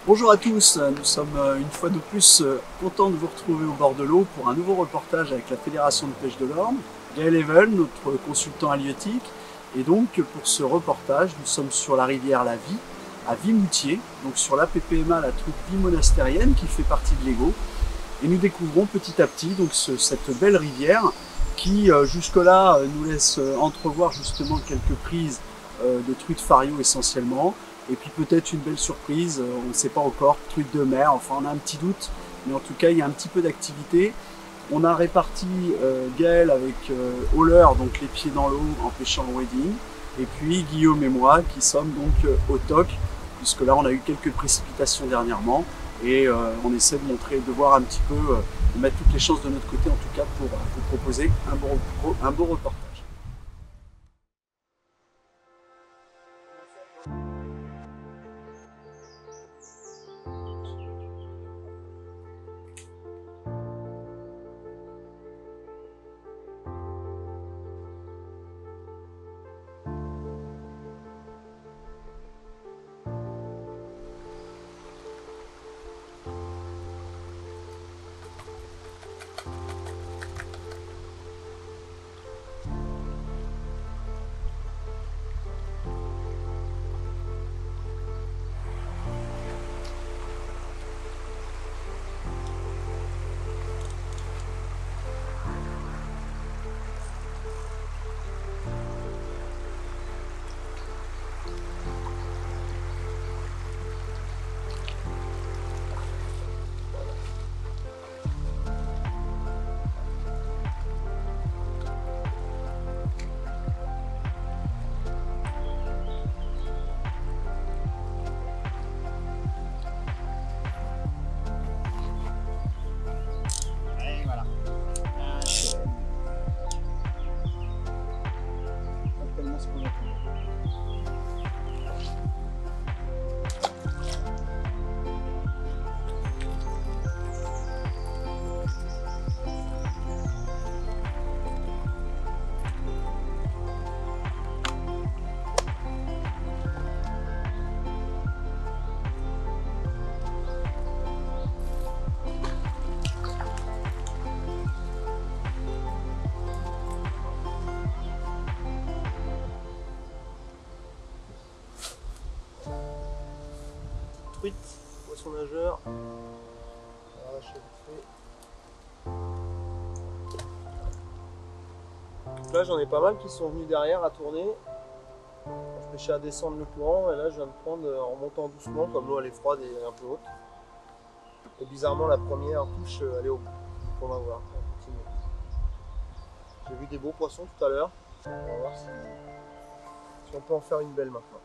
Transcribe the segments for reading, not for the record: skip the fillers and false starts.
Bonjour à tous, nous sommes une fois de plus contents de vous retrouver au bord de l'eau pour un nouveau reportage avec la Fédération de pêche de l'Orne, Gaël Even, notre consultant halieutique. Et donc pour ce reportage, nous sommes sur la rivière La Vie, à Vimoutier, donc sur l'APPMA, la truite bimonastérienne qui fait partie de l'Ego. Et nous découvrons petit à petit donc cette belle rivière qui jusque-là nous laisse entrevoir justement quelques prises de truite fario essentiellement. Et puis peut-être une belle surprise, on ne sait pas encore, truite de mer, enfin on a un petit doute, mais en tout cas il y a un petit peu d'activité. On a réparti Gaël avec Hauler, donc les pieds dans l'eau en pêchant le wading, et puis Guillaume et moi qui sommes donc au TOC, puisque là on a eu quelques précipitations dernièrement, et on essaie de montrer, de voir un petit peu, de mettre toutes les chances de notre côté en tout cas pour vous proposer un beau reportage. Truite, poisson nageur. Donc là j'en ai pas mal qui sont venus derrière à tourner. Je pêchais à descendre le courant et là je viens de prendre en montant doucement, comme l'eau elle est froide et un peu haute. Et bizarrement la première touche elle est au bout. Donc on va voir, on va continuer. J'ai vu des beaux poissons tout à l'heure. On va voir si on peut en faire une belle maintenant.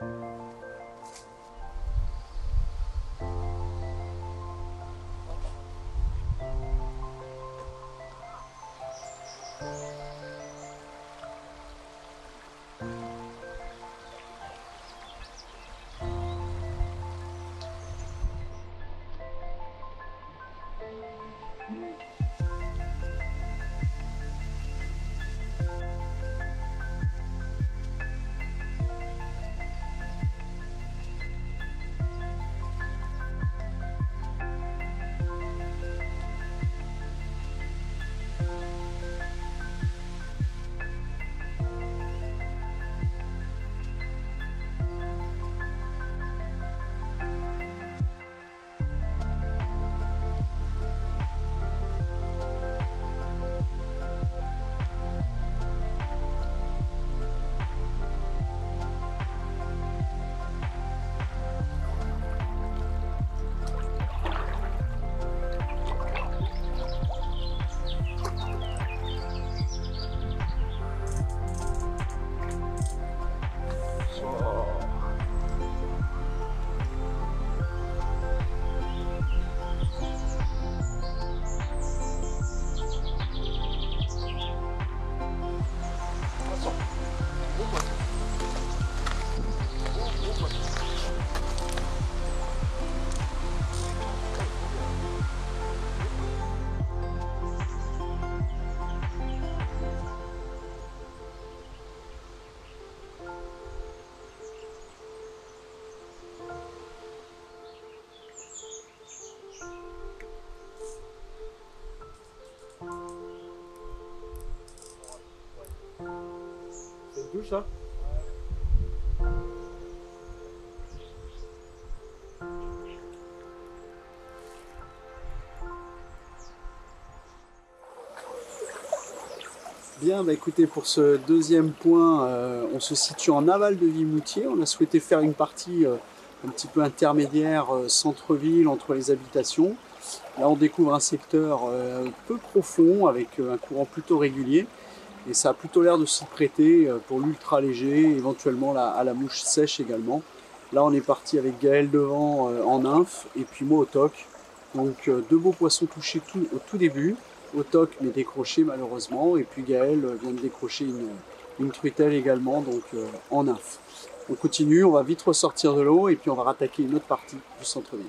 touche ça? Bien, bah écoutez, pour ce deuxième point, on se situe en aval de Vimoutiers. On a souhaité faire une partie un petit peu intermédiaire centre-ville entre les habitations. Là, on découvre un secteur peu profond avec un courant plutôt régulier. Et ça a plutôt l'air de s'y prêter pour l'ultra léger, éventuellement à la mouche sèche également. Là, on est parti avec Gaël devant en nymphe et puis moi au toc. Donc deux beaux poissons touchés au tout début. Au toc mais décroché malheureusement. Et puis Gaël vient de décrocher une truitelle également, donc en nymphe. On continue, on va vite ressortir de l'eau et puis on va rattaquer une autre partie du centre-ville.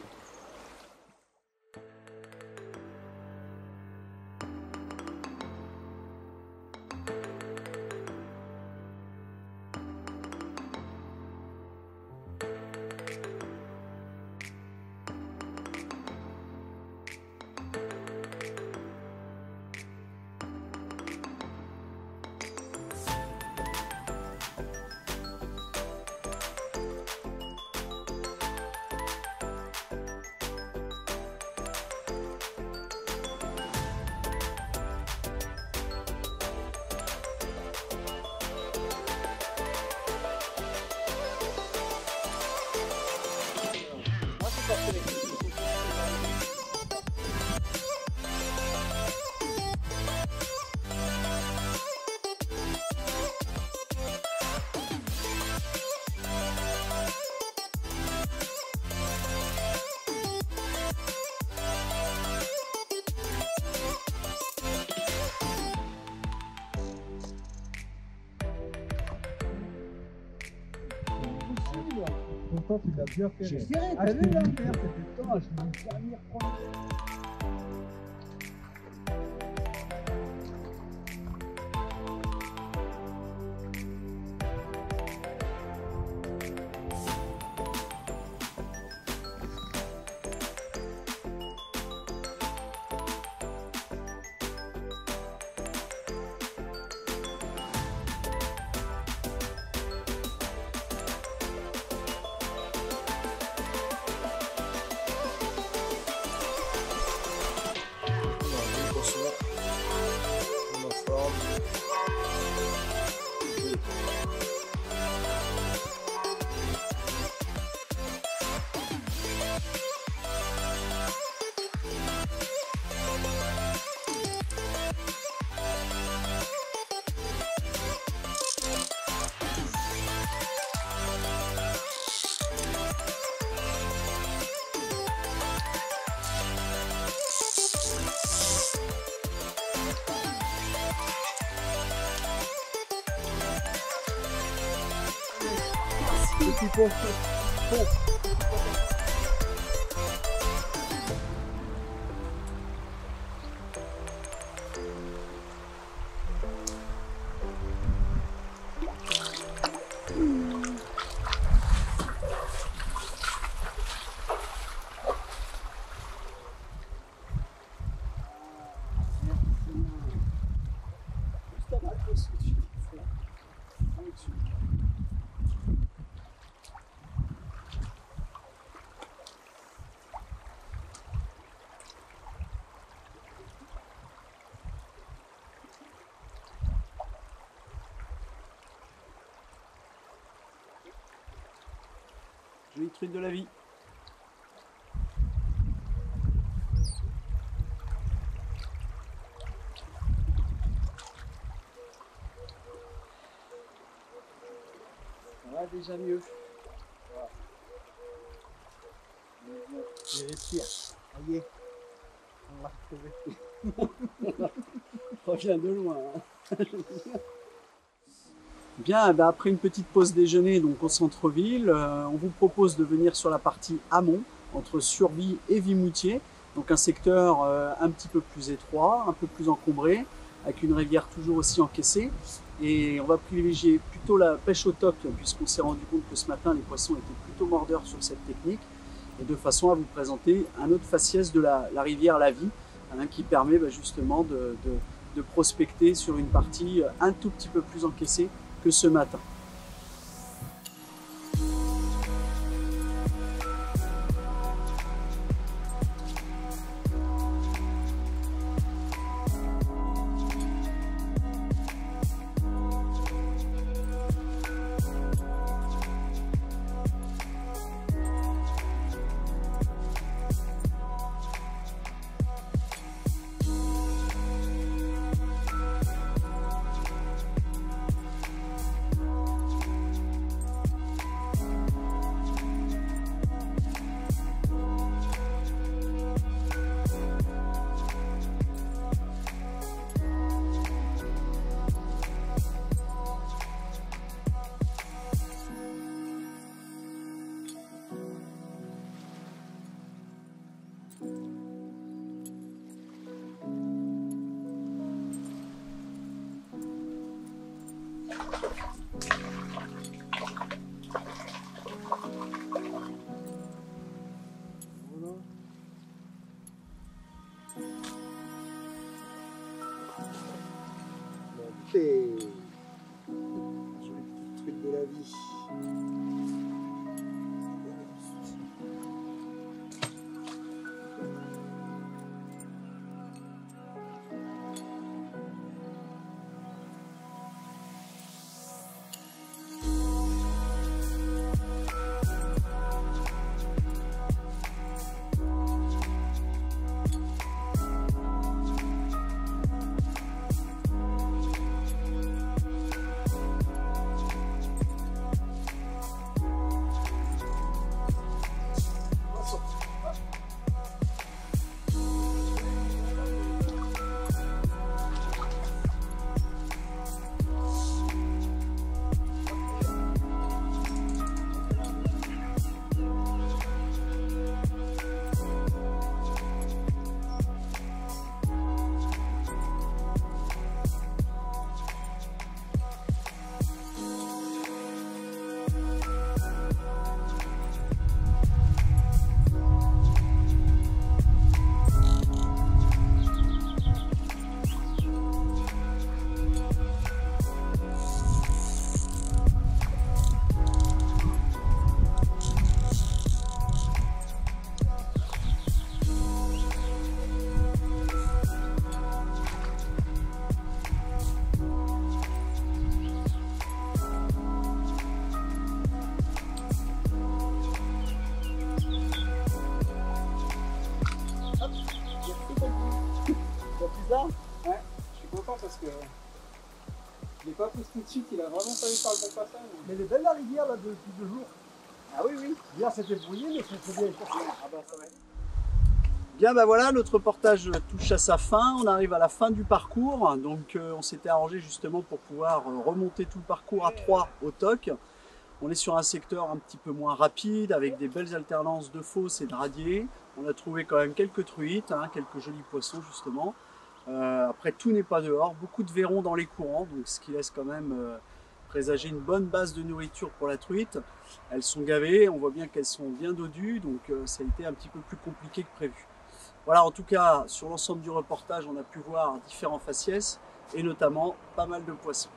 J'ai serré, t'as vu là? C'était le temps, je me suis jamais reprendre. Et puis bon. Jolie truite de la vie. Ça va déjà mieux. Voilà. Je respire. Ça y est. On l'a retrouvé. Je reviens de loin. Hein. Bien, ben après une petite pause déjeuner donc au centre-ville, on vous propose de venir sur la partie amont, entre Survie et Vimoutiers, donc un secteur un petit peu plus étroit, un peu plus encombré, avec une rivière toujours aussi encaissée. Et on va privilégier plutôt la pêche au toc, puisqu'on s'est rendu compte que ce matin les poissons étaient plutôt mordeurs sur cette technique, et de façon à vous présenter un autre faciès de la rivière La Vie, hein, qui permet justement de prospecter sur une partie un tout petit peu plus encaissée que ce matin. Les jolis petits trucs de la vie. Ouais, je suis content parce que je l'ai pas pris tout de suite, il a vraiment fallu faire le bon passage. Mais elle est belle la rivière là depuis 2 jours. Ah oui, oui. Hier c'était brouillé, mais c'est bien cherché. Ah bah ça va. Bien, bah voilà, notre reportage touche à sa fin. On arrive à la fin du parcours. Donc on s'était arrangé justement pour pouvoir remonter tout le parcours à 3 au TOC. On est sur un secteur un petit peu moins rapide, avec des belles alternances de fosses et de radiers. On a trouvé quand même quelques truites, hein, quelques jolis poissons justement. Après, tout n'est pas dehors, beaucoup de vairons dans les courants, donc ce qui laisse quand même présager une bonne base de nourriture pour la truite. Elles sont gavées, on voit bien qu'elles sont bien dodues, donc ça a été un petit peu plus compliqué que prévu. Voilà, en tout cas, sur l'ensemble du reportage, on a pu voir différents faciès et notamment pas mal de poissons.